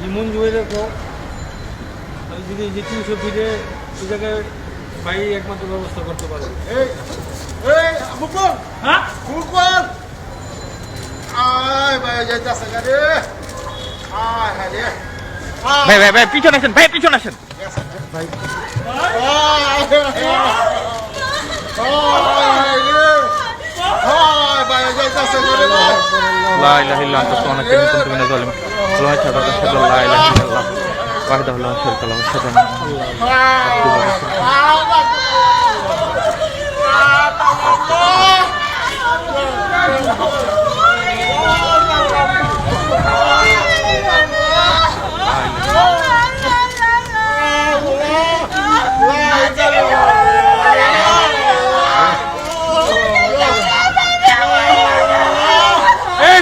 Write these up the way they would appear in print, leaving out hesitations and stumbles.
ইমন জুয়েলে যদি যে 300 ফিটে ওই জায়গায় ভাই একমাত্র ব্যবস্থা করতে পারে। ভাই ভাই ভাই পিছনে আসেন, ভাই পিছনে আসেন। ভাই লা ইলাহা ইল্লা আনতা সুবহানাকা ইন্নী কুনতু মিনাজ জালিমিন। আল্লাহু আকবার, আশহাদু আল্লা ইলাহা ইল্লাল্লাহ ওয়াহদাহু লা শারীকা লাহু, আশহাদু আন্না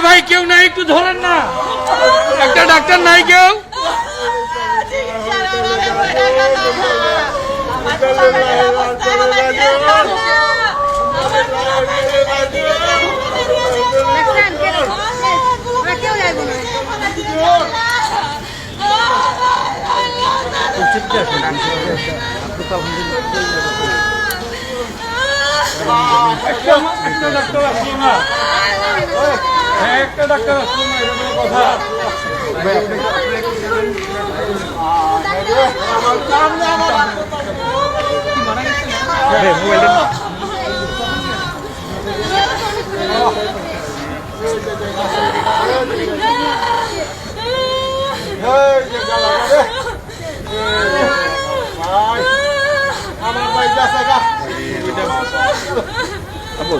ভাই কেউ নাই, একটু ধরেন না, একটা ডাক্তার নাই কেউ? একটা ডাক্তার আসলো না, একটা ডাক্তার আসলো না, এটা কোনো কথা?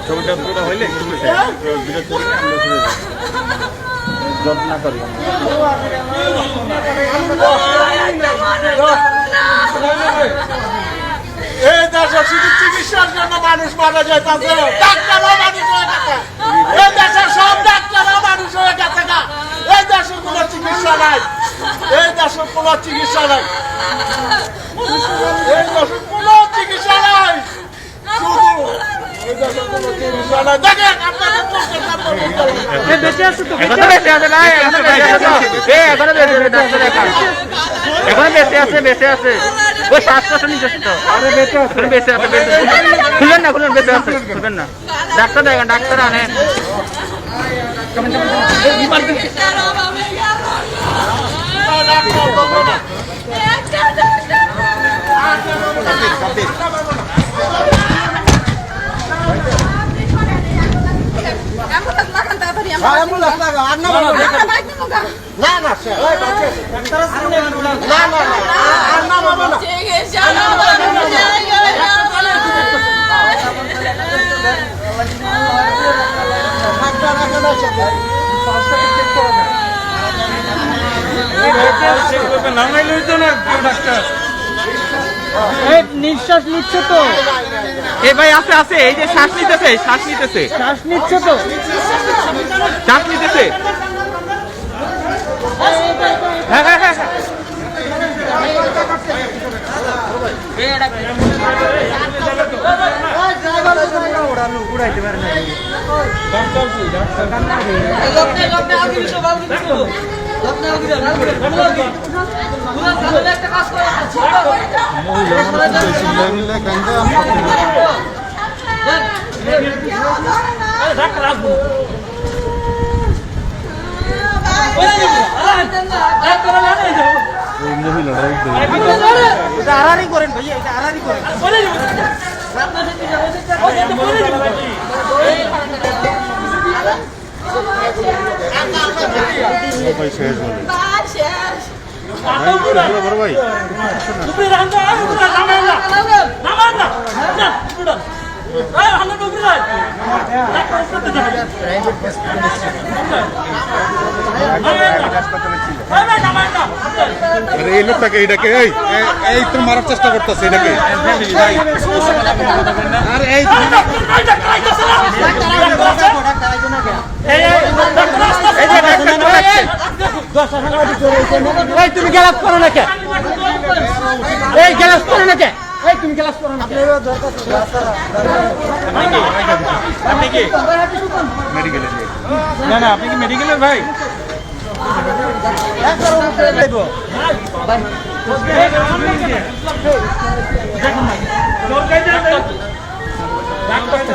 ছবিটা পুরো হইলে একটু যত্ন করলাম। এই দেশে শুধু চিকিৎসার জন্য মানুষ মারা যাইতেছে, ডাক্তারও মানুষ হয়ে গেছে। এই দেশের সব ডাক্তারও মানুষ হয়ে গেছে না। এই দেশে কোনো চিকিৎসা নাই, এই দেশে কোনো চিকিৎসা নাই, এই দেশে কোনো চিকিৎসা নাই, শুধু এই দেশে কোনো চিকিৎসা নাই। দেখেন আপনাদের বেঁচে আছে তো, এখনো বেঁচে আছে না, এখনো বেঁচে আছে, এখনো বেঁচে আছে, ডাক্তার এখনো বেঁচে আছে, বেঁচে আছে। ওই শ্বাসকষ্ট নিতেছে তো, আরে বেঁচে আছে, বেঁচে আছে, বেঁচে আছে। খুলবেন না, খুলবেন, বেঁচে আছে, খুলবেন না। ডাক্তার দেখেন, ডাক্তার আনেন। নিঃশ্বাস নিচ্ছে তো? এ ভাই আছে আছে, এই যে শ্বাস নিতেছে, শ্বাস নিতেছে, শ্বাস নিচ্ছে তো, শ্বাস নিতেছে। হ্যাঁ হ্যাঁ হ্যাঁ উড়াইতে পারে না। আড়াআড়ি করেন ভাইয়া, এটা আড়াআড়ি করেন। এই লোকটাকে এটাকে এই তো মারার চেষ্টা করতেছে এটাকে। আর এই তুমি গ্যালাস করো না কে? এই গ্যালাস করো না কে? এই তুমি গ্যালাস করো না কে? আপনি কি মেডিকেলের? না না, আপনি কি মেডিকেলের ভাই?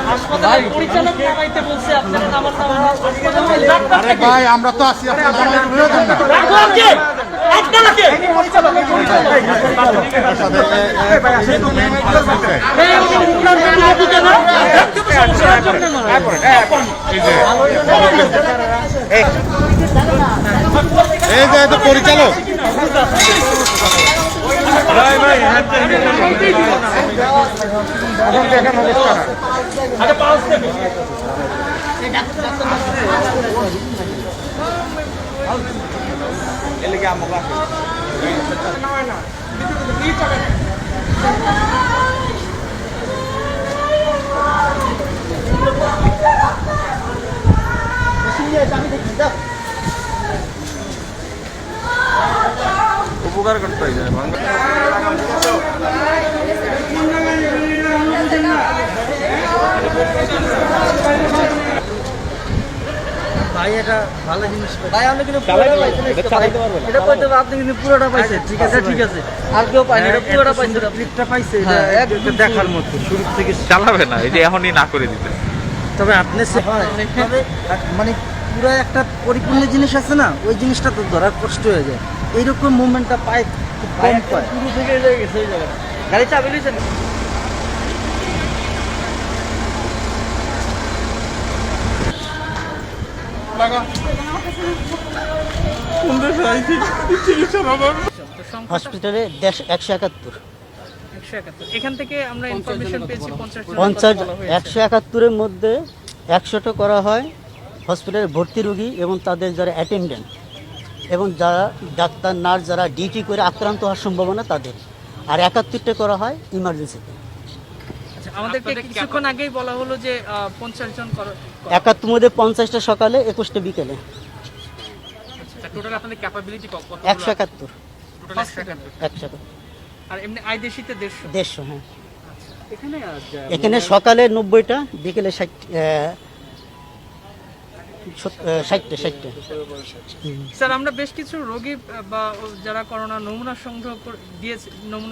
হাসপাতালের পরিচালক নামাইতে বলছে, আপনারা নামান আরে ভাই আমরা তো আছি আপনারা জামাই বিরোধী না এই যে এত পরিচালক উপকার করতে হয় ভাই, এটা ভালো জিনিস ভাই, আপনি কিন্তু পুরোটা পাইছেন, এটা কইতে হবে, আপনি কিন্তু পুরোটা পাইছেন, ঠিক আছে ঠিক আছে, আর কেউ পাইনি, এটা পুরোটা পাইছেন, ক্লিপটা পাইছে, এটা দেখার মতো শুরু থেকে। চালাবে না, এই যে এখনই না করে দিতে। তবে আপনি তবে মানে পুরো একটা পরিপূর্ণ জিনিস আছে না, ওই জিনিসটা তো ধরা কষ্ট হয়ে যায়, এইরকম মুভমেন্টটা পায় খুব কম পায়। শুরু থেকে গেছে ওই জায়গাটা, গাড়ি চাবি লইছেন। হসপিটালে 171 এখান থেকে আমরা ইনফরমেশন পেয়েছি 171-এর মধ্যে 100টা করা হয় হসপিটালে ভর্তি রোগী এবং তাদের যারা অ্যাটেন্ডেন্ট এবং যারা ডাক্তার নার্স যারা ডিউটি করে আক্রান্ত হওয়ার সম্ভাবনা তাদের, আর 71টা করা হয় ইমার্জেন্সিতে। আচ্ছা, আমাদেরকে কিছুক্ষণ আগেই বলা হলো যে 50 জন 71 মধ্যে 50টা সকালে, 21টা বিকেলে। টোটাল আপনাদের ক্যাপাবিলিটি কত? 171। টোটাল 171। আর এমনি আইদেশিতে 150। হ্যাঁ। এখানে সকালে 90টা, বিকেলে 60টা। স্যার, আমরা বেশ কিছু রোগী বা যারা করোনা নমুনা সংগ্রহ দিয়েছে, নমুনা